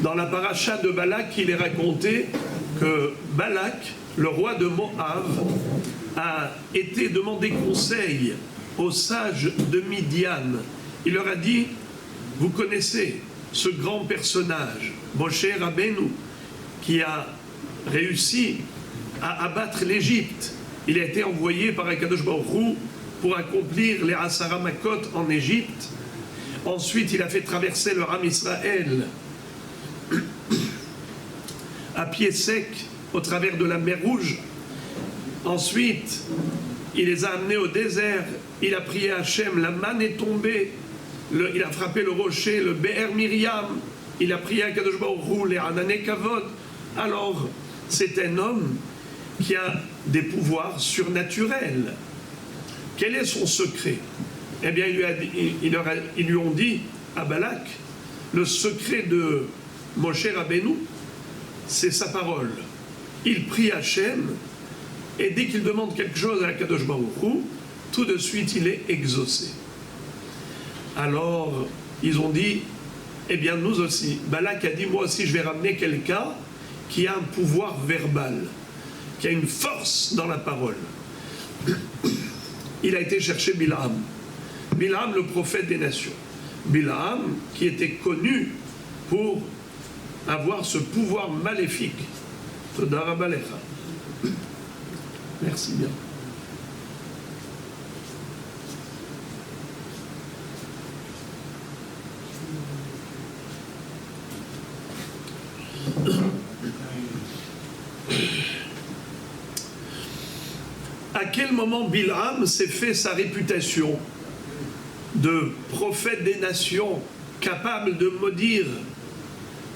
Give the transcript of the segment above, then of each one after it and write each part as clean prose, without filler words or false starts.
Dans la paracha de Balak, il est raconté que Balak, le roi de Moab, a été demander conseil aux sages de Midian. Il leur a dit, vous connaissez ce grand personnage, Moshe Rabbeinu, qui a réussi à abattre l'Égypte. Il a été envoyé par Akadosh Baruch Hu pour accomplir les Asara Makot en Égypte. Ensuite, il a fait traverser le Ram Israël à pied sec au travers de la mer Rouge. Ensuite, il les a amenés au désert. Il a prié à Hachem, la manne est tombée. Il a frappé le rocher, le Be'er Miriam. Il a prié à Kadosh Baruch Hu, les Hanané Kavod. Alors, c'est un homme qui a des pouvoirs surnaturels. Quel est son secret? Eh bien, ils lui ont dit à Balak, le secret de Moshe Rabbeinu, c'est sa parole. Il prie Hachem, et dès qu'il demande quelque chose à Kadosh Baruch Hu, tout de suite il est exaucé. Alors, ils ont dit, eh bien nous aussi, Balak a dit, moi aussi je vais ramener quelqu'un qui a un pouvoir verbal, qui a une force dans la parole. Il a été chercher Bil'am. Bil'am, le prophète des nations. Bil'am, qui était connu pour avoir ce pouvoir maléfique. Toda rabba lecha. Merci bien. À quel moment Bil'am s'est fait sa réputation de prophète des nations, capable de maudire,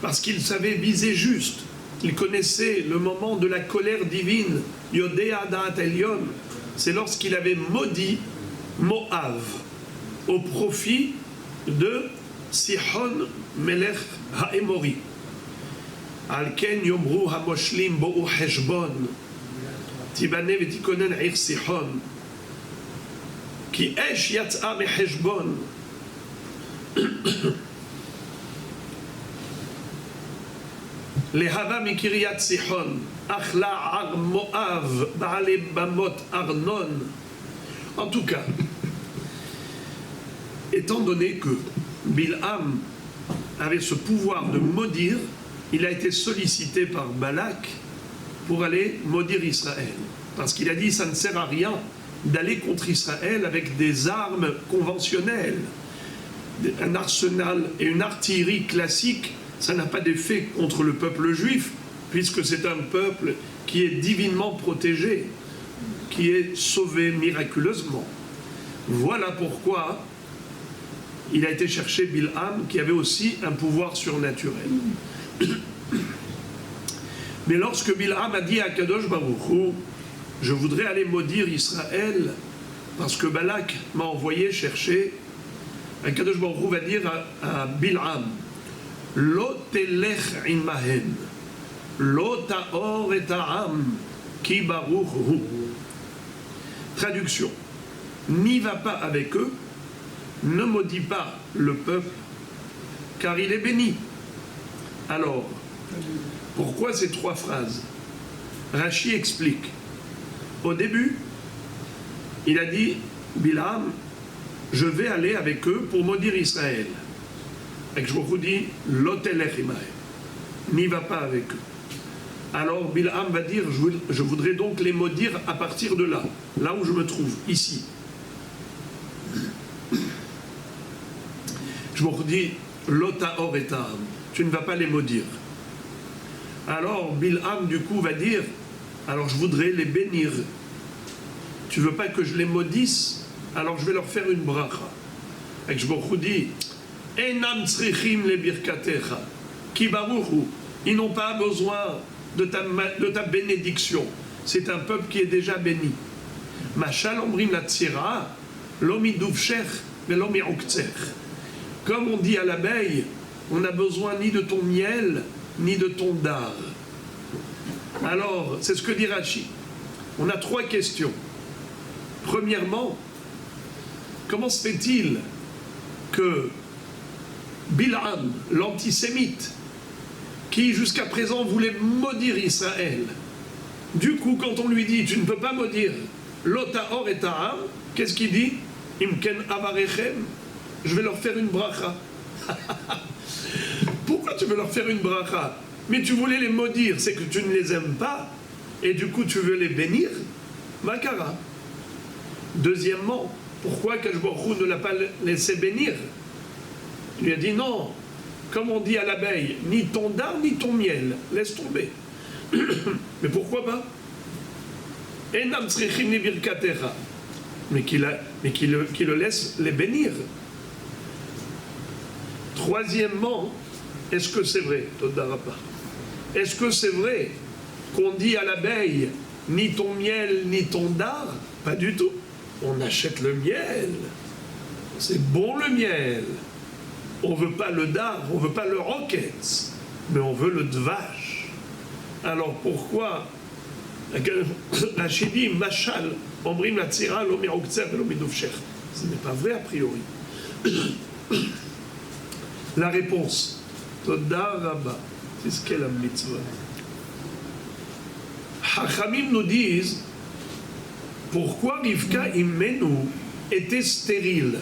parce qu'il savait viser juste. Il connaissait le moment de la colère divine, Yodea Da'at Elyon. C'est lorsqu'il avait maudit Moab au profit de Sihon Melech Ha'emori. Al-Ken Yomru Hamoshlim Bo'u Heshbon Tibane Vetikonen Ir Sihon Ki Esh Yat'a Me Heshbon Lehava Mikiriat Sihon Achla Ar Moav Baale Bamot Arnon. En tout cas, étant donné que Bil'am avait ce pouvoir de maudire, il a été sollicité par Balak pour aller maudire Israël. Parce qu'il a dit, ça ne sert à rien d'aller contre Israël avec des armes conventionnelles. Un arsenal et une artillerie classique, ça n'a pas d'effet contre le peuple juif, puisque c'est un peuple qui est divinement protégé, qui est sauvé miraculeusement. Voilà pourquoi il a été chercher Bil'am, qui avait aussi un pouvoir surnaturel. Mais lorsque Bil'am a dit à Kadosh Baruch Hu, je voudrais aller maudire Israël, parce que Balak m'a envoyé chercher, Kadosh Baruch Hu va dire à Bil'am, Lo telech imahen, lo ta'or et ta'am, ki Baruch Hu. Traduction, n'y va pas avec eux, ne maudis pas le peuple, car il est béni. Alors, pourquoi ces trois phrases? Rashi explique. Au début, il a dit, Bil'am, je vais aller avec eux pour maudire Israël. Et je vous dis, l'otelech imahem, n'y va pas avec eux. Alors Bil'am va dire, je voudrais donc les maudire à partir de là, là où je me trouve, ici. Je vous redis, l'otahor et ta'am, tu ne vas pas les maudire. Alors Bil'am du coup va dire, alors je voudrais les bénir. Tu veux pas que je les maudisse? Alors je vais leur faire une bracha. Et je vous dis, enam tzrichim le birkatecha, ki baruchu, ils n'ont pas besoin de ta bénédiction. C'est un peuple qui est déjà béni. Machal omrim la tzira, lomi duvshech, mais lomi uktzer. Comme on dit à l'abeille, on n'a besoin ni de ton miel, ni de ton dard. Alors, c'est ce que dit Rashi. On a trois questions. Premièrement, comment se fait-il que Bil'am, l'antisémite, qui jusqu'à présent voulait maudire Israël. Du coup, quand on lui dit, tu ne peux pas maudire l'Otahor et Ta'am, qu'est-ce qu'il dit? Imken avarechem, je vais leur faire une bracha. Pourquoi tu veux leur faire une bracha? Mais tu voulais les maudire, c'est que tu ne les aimes pas, et du coup tu veux les bénir. Makara. Deuxièmement, pourquoi Akadosh Baruch Hu ne l'a pas laissé bénir? Il lui a dit non, comme on dit à l'abeille, ni ton dard ni ton miel, laisse tomber. Mais pourquoi pas? Enam tzrichim li birkatecha, mais qu'il le laisse les bénir. Troisièmement, est-ce que c'est vrai, Todarapa? Est-ce que c'est vrai qu'on dit à l'abeille ni ton miel ni ton dard? Pas du tout. On achète le miel. C'est bon le miel. On ne veut pas le dard, on ne veut pas le roquette, mais on veut le dvash. Alors pourquoi Rachidi, Machal, Ombrim la Tzira, l'Omirokzer et l'Omidovcher? Ce n'est pas vrai a priori. La réponse, Toda Rabba, c'est ce qu'est la mitzvah. Hachamim nous disent pourquoi Rivka Imenu était stérile.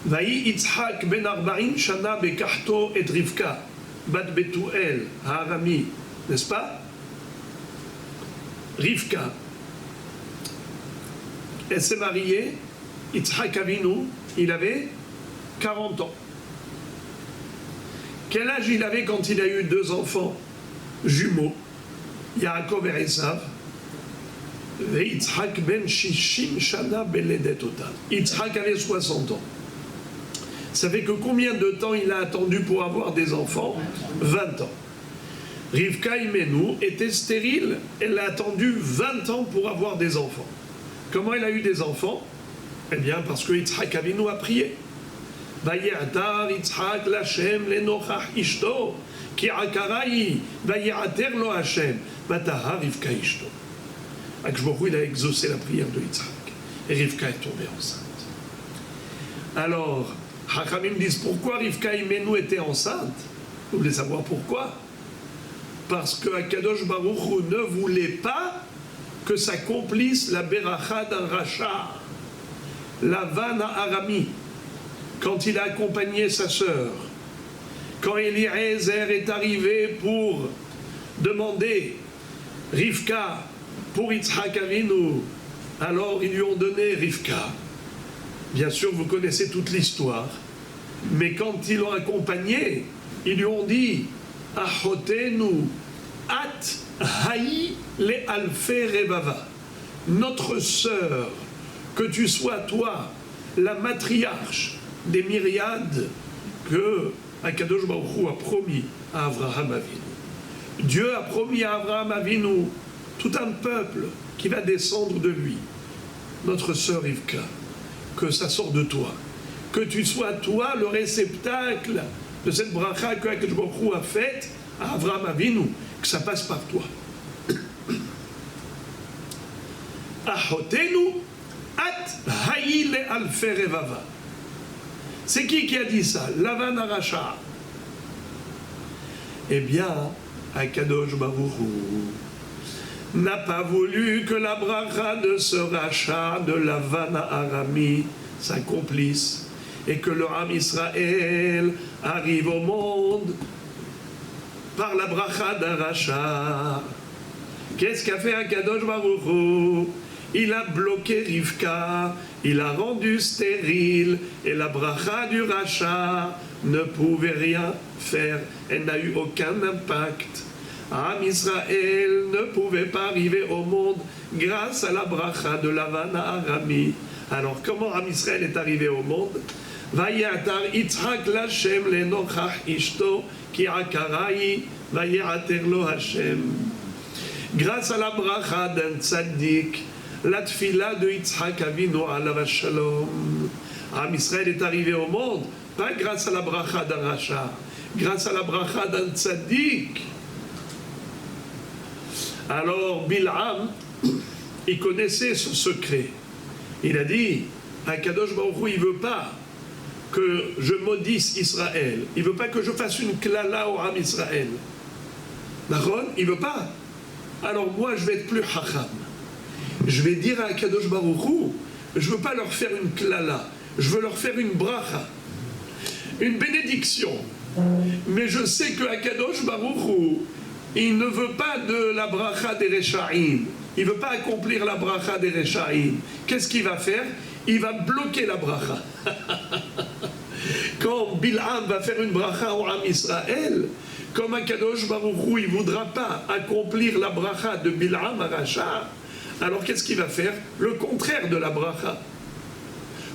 Vaï Yitzhak ben Arba'in Shana Bekachto et Rivka, Bat Betuel, Harami, n'est-ce pas? Rivka, elle s'est mariée, Yitzhak Avinu, il avait 40 ans. Quel âge il avait quand il a eu 2 enfants jumeaux, Yaakov et Esav? Yitzhak ben Shishim Shana Beledet Otam. Yitzhak avait 60 ans. Vous savez que combien de temps il a attendu pour avoir des enfants? 20 ans. Rivka Imenu était stérile, elle a attendu 20 ans pour avoir des enfants. Comment elle a eu des enfants? Eh bien parce que Yitzhak Avinu a prié. Vaye'atar Yitzhak l'Hashem lenochach ishto, ki akarai, vaye'ater lo Hashem, vataha Rivka ishto. Akadosh Baruch Hu, il a exaucé la prière de Yitzhak. Et Rivka est tombée enceinte. Alors, Hachamim disent pourquoi Rivka Imenu était enceinte? Vous voulez savoir pourquoi? Parce que Akadosh Baruch Hu ne voulait pas que s'accomplisse la beracha d'un rachat, la vanna arami, quand il a accompagné sa sœur, quand Eliezer est arrivé pour demander Rivka pour Yitzhak Avinu, alors ils lui ont donné Rivka. Bien sûr, vous connaissez toute l'histoire, mais quand ils l'ont accompagné, ils lui ont dit Achotenu at haï le alfe rebava. Notre sœur, que tu sois toi, la matriarche des myriades que Akadosh Baruch Hu a promis à Avraham Avinu. Dieu a promis à Avraham Avinu tout un peuple qui va descendre de lui. Notre sœur Rivka, que ça sort de toi, que tu sois toi le réceptacle de cette bracha que Akadosh Baruch Hu a faite à Avraham Avinu, que ça passe par toi. Achotenu at haï le alfe revava. C'est qui a dit ça? Lavan Aracha. Eh bien, Akadosh Baruch Hu n'a pas voulu que la bracha de ce rachat de Lavan Arami s'accomplisse et que le Ham Israël arrive au monde par la bracha d'un rachat. Qu'est-ce qu'a fait Akadosh Baruch Hu? Il a bloqué Rivka, il a rendu stérile, et la bracha du rachat ne pouvait rien faire. Elle n'a eu aucun impact. Am Israël ne pouvait pas arriver au monde grâce à la bracha de Lavan Arami. Alors comment Am Israël est arrivé au monde? Vaye'atar Yitzhak l'Hashem lenochach ishto ki akarai vaye'ater lo Hashem. Grâce à la bracha d'un tzaddik, la tfila de Yitzhak Avinu alav shalom, Am Israël est arrivé au monde, pas grâce à la bracha d'un rachat, grâce à la bracha d'un tzaddik. Alors Bil'am, il connaissait ce secret. Il a dit, Akadosh Baruch Hu, il ne veut pas que je maudisse Israël. Il ne veut pas que je fasse une klala au Ham Israël. D'accord? Il ne veut pas. Alors moi, je vais être plus hacham. Je vais dire à Akadosh Baruch Hu, je ne veux pas leur faire une klala, je veux leur faire une bracha, une bénédiction. Mais je sais que Akadosh Baruch Hu, il ne veut pas de la bracha des Rechaïm. Il ne veut pas accomplir la bracha des Rechaïm. Qu'est-ce qu'il va faire? Il va bloquer la bracha. Quand Bil'am va faire une bracha au Ham Israël, comme Akadosh Baruch Hu, il ne voudra pas accomplir la bracha de Bil'am Aracha, alors qu'est-ce qu'il va faire? Le contraire de la bracha.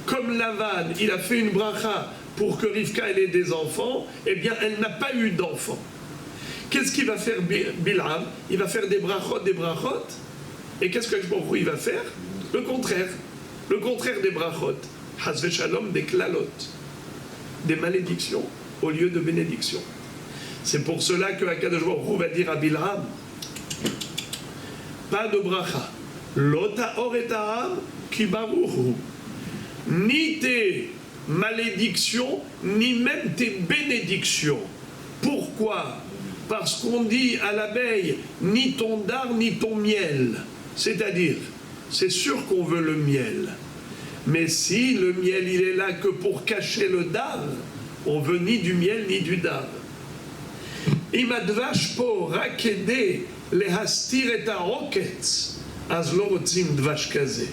Comme Lavan, il a fait une bracha pour que Rivka ait des enfants, eh bien elle n'a pas eu d'enfants. Qu'est-ce qu'il va faire Bil'am? Il va faire des brachot. Et qu'est-ce que Baruch Hu il va faire? Le contraire. Le contraire des brachot. Hasve shalom, des klalot. Des malédictions au lieu de bénédictions. C'est pour cela que Akadosh Baruch Hu va dire à Bil'am, pas de bracha. Lo ta'or et ta'am ki baruch hu. Ni tes malédictions, ni même tes bénédictions. Pourquoi? Parce qu'on dit à l'abeille, ni ton dard, ni ton miel. C'est-à-dire, c'est sûr qu'on veut le miel. Mais si le miel, il est là que pour cacher le dard, on veut ni du miel, ni du dard. Imadvash po rakede lehastir et ha'oketz, az lo rotzim dvash kaze.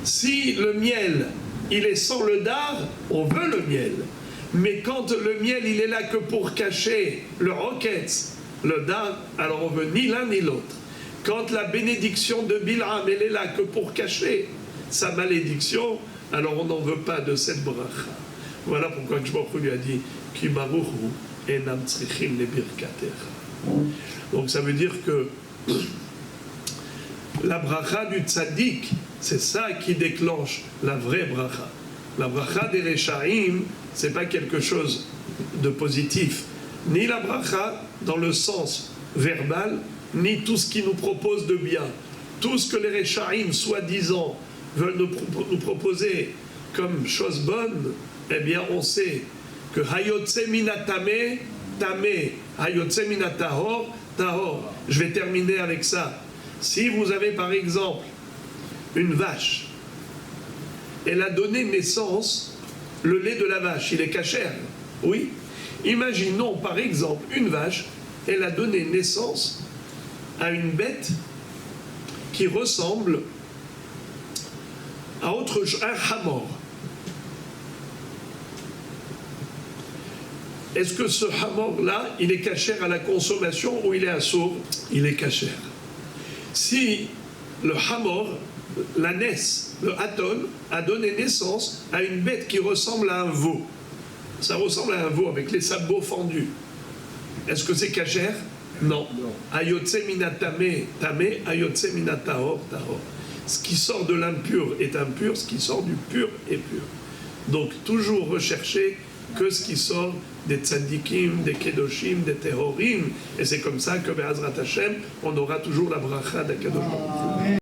Si le miel, il est sans le dard, on veut le miel. Mais quand le miel, il est là que pour cacher le hoketz, le dard, alors on veut ni l'un ni l'autre. Quand la bénédiction de Bil'am, elle est là que pour cacher sa malédiction, alors on n'en veut pas de cette bracha. Voilà pourquoi Baruch lui a dit Ki baruch hu enam tzrichim lebirkatecha. Donc ça veut dire que la bracha du tzaddik, c'est ça qui déclenche la vraie bracha. La bracha des Rechaïm, c'est pas quelque chose de positif. Ni la bracha dans le sens verbal, ni tout ce qui nous propose de bien. Tout ce que les Rechaïm, soi-disant, veulent nous proposer comme chose bonne, eh bien on sait que Hayotse minatame, tame, Hayotse minatahor, tahor. Je vais terminer avec ça. Si vous avez par exemple une vache, elle a donné naissance, le lait de la vache, il est cachère, oui. Imaginons par exemple une vache, elle a donné naissance à une bête qui ressemble à un hamor. Est-ce que ce hamor-là, il est cachère à la consommation ou il est assourd? Il est cachère. Si le hamor, l'ânesse, le haton, a donné naissance à une bête qui ressemble à un veau, ça ressemble à un veau avec les sabots fendus, est-ce que c'est cachère? Non. Ayotse minatame, tame, ayotse minatahor, tahor. Ce qui sort de l'impur est impur, ce qui sort du pur est pur. Donc toujours rechercher que ce qui sort des tzadikim, des kedoshim, des tehorim, et c'est comme ça que Be'ezrat Hashem, on aura toujours la bracha d'Akadosh Baruch Hu.